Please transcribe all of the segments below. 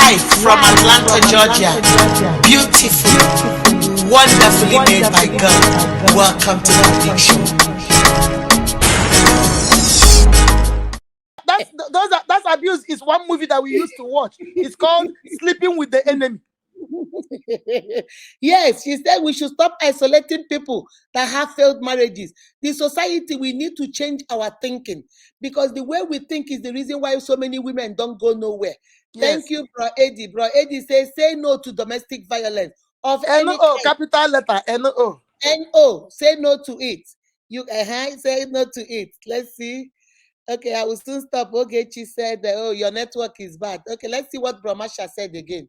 Live from Atlanta, Georgia. Beautiful, wonderfully made by God. Welcome to the Big Show. That's abuse. Is one movie that we used to watch. It's called Sleeping with the Enemy. Yes, she said we should stop isolating people that have failed marriages. The society, we need to change our thinking, because the way we think is the reason why so many women don't go nowhere. Yes. Thank you, Bro Eddie. Bro Eddie says, say no to domestic violence of any NO, kind. capital letter NO. NO, say no to it. You say no to it. Let's see. Okay, I will soon stop. Okay, she said, oh, your network is bad. Okay, let's see what Brahmasha said again.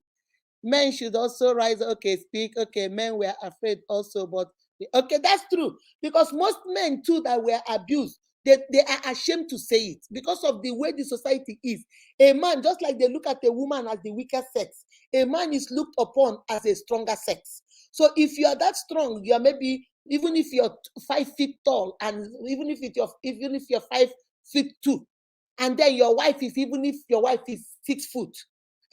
Men should also rise. Okay, speak. Okay, men were afraid also, but okay, that's true. Because most men too that were abused, they are ashamed to say it because of the way the society is. A man, just like they look at a woman as the weaker sex, a man is looked upon as a stronger sex. So if you are that strong, you are maybe, even if you're 5 feet tall, and even if you're 5'2", and then your wife is, even if your wife is 6 foot,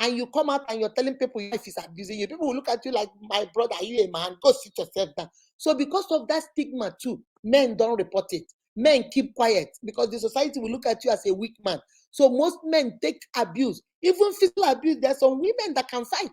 and you come out and you're telling people your wife is abusing you, people will look at you like, my brother, are you a man? Go sit yourself down. So because of that stigma too, men don't report it. Men keep quiet because the society will look at you as a weak man. So most men take abuse, even physical abuse. There's some women that can fight.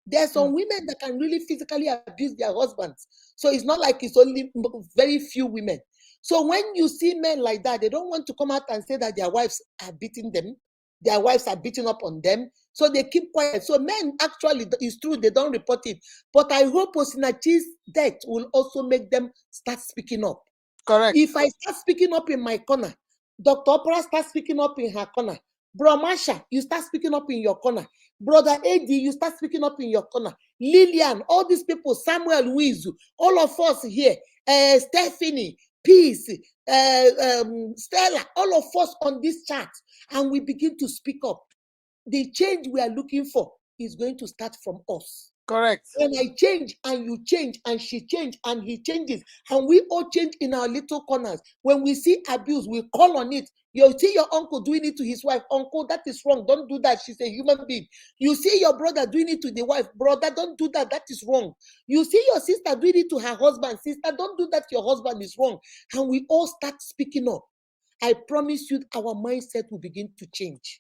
There's some women that can really physically abuse their husbands. So it's not like it's only very few women. So when you see men like that, they don't want to come out and say that their wives are beating them. Their wives are beating up on them. So they keep quiet. So men, actually, it's true, they don't report it. But I hope Osinachi's death will also make them start speaking up. Correct. If I start speaking up in my corner, Dr. Opera starts speaking up in her corner. Bro Masha, you start speaking up in your corner. Brother Eddie, you start speaking up in your corner. Lillian, all these people, Samuel Wizu, all of us here, Stephanie, Peace, Stella, all of us on this chat, and we begin to speak up. The change we are looking for is going to start from us. Correct. When I change and you change and she change and he changes and we all change in our little corners. When we see abuse, we call on it. You see your uncle doing it to his wife. Uncle, that is wrong. Don't do that. She's a human being. You see your brother doing it to the wife. Brother, don't do that. That is wrong. You see your sister doing it to her husband. Sister, don't do that. Your husband is wrong. And we all start speaking up. I promise you, our mindset will begin to change.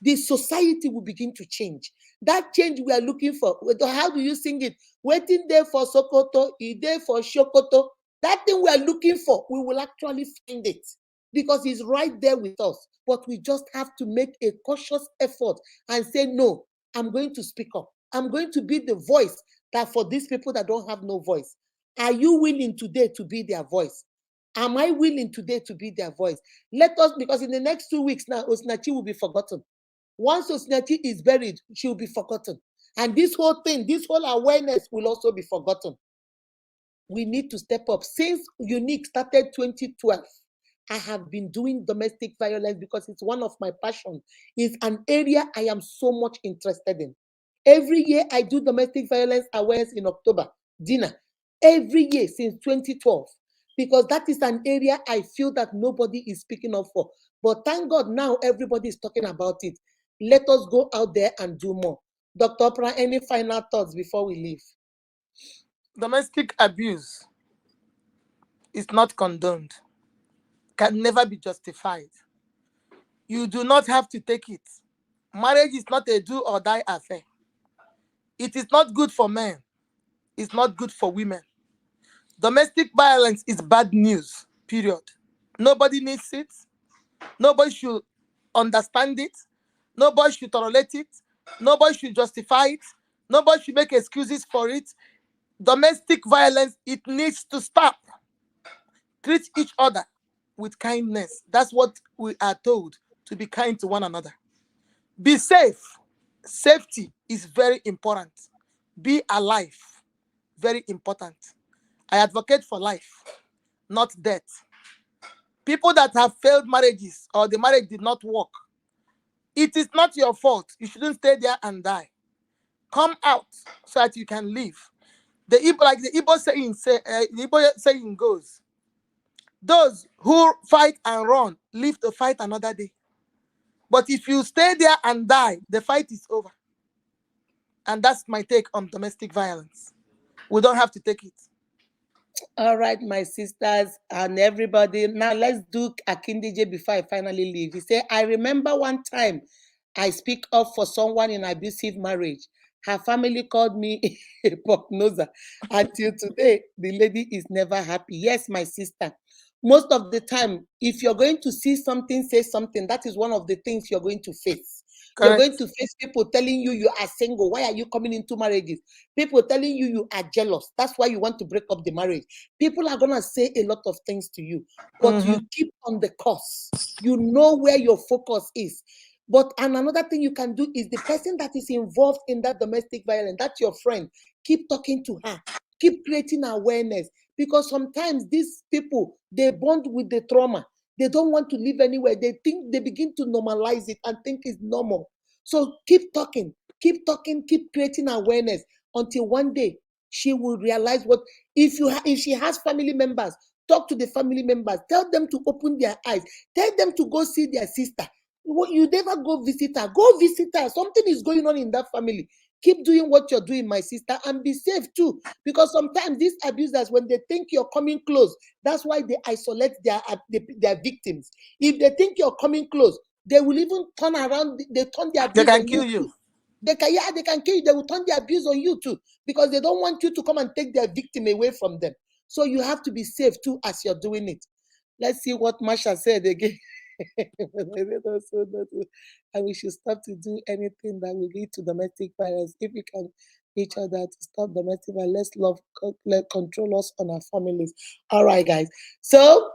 The society will begin to change. That change we are looking for. How do you sing it? Waiting there for Sokoto, there for Shokoto. That thing we are looking for, we will actually find it because it's right there with us. But we just have to make a cautious effort and say, no, I'm going to speak up. I'm going to be the voice that for these people that don't have no voice. Are you willing today to be their voice? Am I willing today to be their voice? Let us, because in the next 2 weeks now, Osinachi will be forgotten. Once Osinachi is buried, she will be forgotten. And this whole thing, this whole awareness will also be forgotten. We need to step up. Since Unique started 2012, I have been doing domestic violence because it's one of my passions. It's an area I am so much interested in. Every year I do domestic violence awareness in October, dinner. Every year since 2012. Because that is an area I feel that nobody is speaking up for. But thank God now everybody is talking about it. Let us go out there and do more. Dr. Oprah, any final thoughts before we leave? Domestic abuse is not condoned, can never be justified. You do not have to take it. Marriage is not a do or die affair. It is not good for men. It's not good for women. Domestic violence is bad news, period. Nobody needs it. Nobody should understand it. Nobody should tolerate it. Nobody should justify it. Nobody should make excuses for it. Domestic violence, it needs to stop. Treat each other with kindness. That's what we are told, to be kind to one another. Be safe. Safety is very important. Be alive. Very important. I advocate for life, not death. People that have failed marriages or the marriage did not work, it is not your fault. You shouldn't stay there and die. Come out so that you can live. The Igbo saying goes, those who fight and run live to fight another day. But if you stay there and die, the fight is over. And that's my take on domestic violence. We don't have to take it. All right, my sisters and everybody. Now let's do Akindije before I finally leave. He said, I remember one time I speak up for someone in abusive marriage. Her family called me a prognoser. Until today, the lady is never happy. Yes, my sister. Most of the time, if you're going to see something, say something, that is one of the things you're going to face. You're going Correct. to face people telling you you are single. Why are you coming into marriages? People telling you you are jealous. That's why you want to break up the marriage. People are going to say a lot of things to you, but you Mm-hmm. keep on the course. You know where your focus is. But and another thing you can do is the person that is involved in that domestic violence, that's your friend, keep talking to her, keep creating awareness. Because sometimes these people, they bond with the trauma. They don't want to live anywhere. They think they begin to normalize it and think it's normal. So keep talking, keep creating awareness until one day she will realize what if she has family members, talk to the family members, tell them to open their eyes, tell them to go see their sister. You never go visit her, go visit her. Something is going on in that family. Keep doing what you're doing, my sister, and be safe too. Because sometimes these abusers, when they think you're coming close, that's why they isolate their victims. If they think you're coming close, they will even turn around, they turn their They abuse can on you kill you. too. They can kill you. They will turn their abuse on you too, because they don't want you to come and take their victim away from them. So you have to be safe too as you're doing it. Let's see what Marsha said again. And we should stop to do anything that will lead to domestic violence. If we can each other to stop domestic violence, let's let control us on our families. All right, guys. So,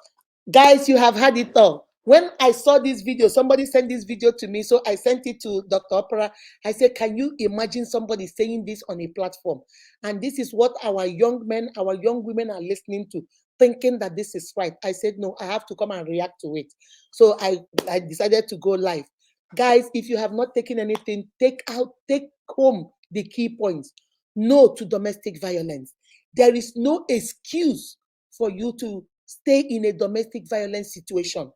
guys, you have had it all. When I saw this video, somebody sent this video to me, so I sent it to Dr. Opera. I said, can you imagine somebody saying this on a platform? And this is what our young men, our young women are listening to, thinking that this is right. I said, no, I have to come and react to it. So I decided to go live. Guys, if you have not taken anything, take home the key points. No to domestic violence. There is no excuse for you to stay in a domestic violence situation.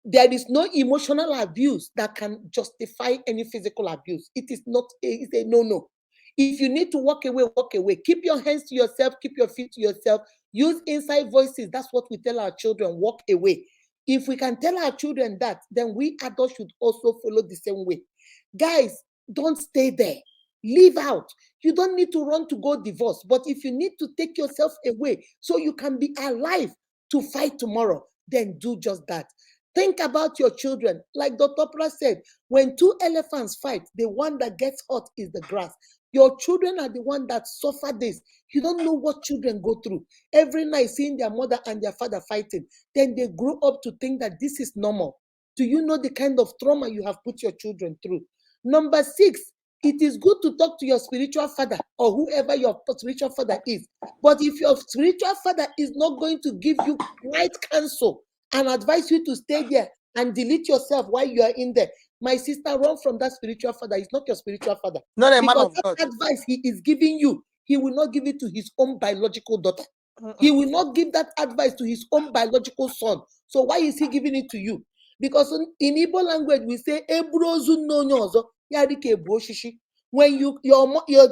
There is no emotional abuse that can justify any physical abuse. It is not it's a no. If you need to walk away, walk away. Keep your hands to yourself, keep your feet to yourself. Use inside voices. That's what we tell our children. Walk away. If we can tell our children that, then we adults should also follow the same way. Guys, don't stay there. Leave out. You don't need to run to go divorce. But if you need to take yourself away so you can be alive to fight tomorrow, then do just that. Think about your children. Like Dr. Pra said, when two elephants fight, the one that gets hurt is the grass. Your children are the one that suffer this. You don't know what children go through. Every night seeing their mother and their father fighting, then they grow up to think that this is normal. Do you know the kind of trauma you have put your children through? Number 6, it is good to talk to your spiritual father or whoever your spiritual father is. But if your spiritual father is not going to give you right counsel and advise you to stay there and delete yourself while you are in there, my sister, run from that spiritual father. He's not your spiritual father. Not a man Because of God. that advice he is giving you, he will not give it to his own biological daughter. He Mm-mm. will not give that advice to his own biological son. So why is he giving it to you? Because in Igbo language, we say, "Ebrozu no nyozo, yarike eboshishi." When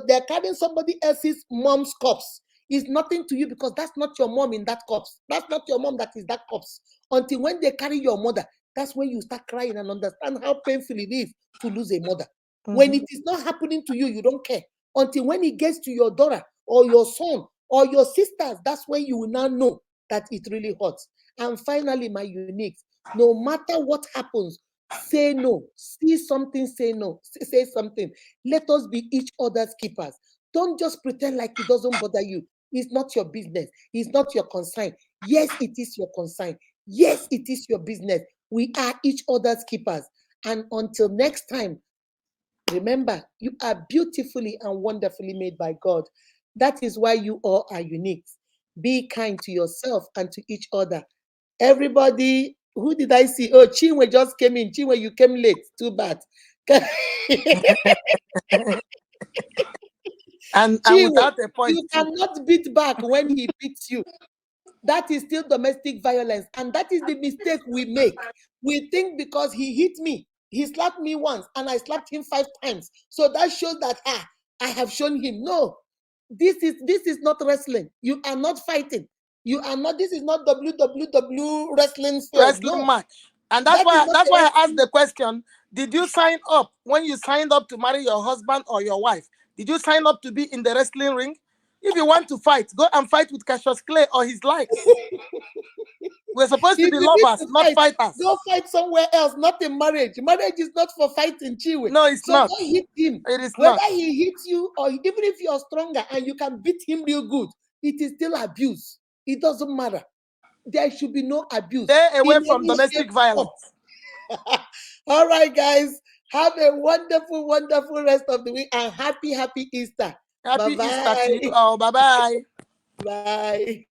they're carrying somebody else's mom's corpse, is nothing to you because that's not your mom in that corpse. That's not your mom that is that corpse. Until when they carry your mother, that's when you start crying and understand how painful it is to lose a mother. When Mm-hmm. it is not happening to you, you don't care. Until when it gets to your daughter or your son or your sisters, that's when you will now know that it really hurts. And finally, my unique, no matter what happens, say no. See something, say no. Say something. Let us be each other's keepers. Don't just pretend like it doesn't bother you. It's not your business. It's not your concern. Yes, it is your concern. Yes, it is your business. We are each other's keepers. And until next time, remember, you are beautifully and wonderfully made by God. That is why you all are unique. Be kind to yourself and to each other. Everybody, who did I see? Oh, Chinwe just came in. Chinwe, you came late. Too bad. And Chinwe, without a point you too. cannot beat back when he beats you. That is still domestic violence. And that is the mistake we make. We think because he hit me, he slapped me once and I slapped him 5 times. So that shows that I have shown him. No, this is not wrestling. You are not fighting. You are not. This is not WWW wrestling field. Wrestling No, match. And that is not that's a why I asked wrestling. the question, did you sign up when you signed up to marry your husband or your wife? Did you sign up to be in the wrestling ring? If you want to fight, go and fight with Cassius Clay or his likes. We're supposed to If be you need lovers, to not fight, fighters. go fight somewhere else, not in marriage. Marriage is not for fighting, Chiwe. No, it's So not. don't hit him. It is Whether not. he hits you or even if you're stronger and you can beat him real good, it is still abuse. It doesn't matter. There should be no abuse Stay away in from any shape domestic or violence. form. All right, guys. Have a wonderful, wonderful rest of the week and happy, happy Easter. Happy Easter to you Bye-bye. all. Bye bye. Bye.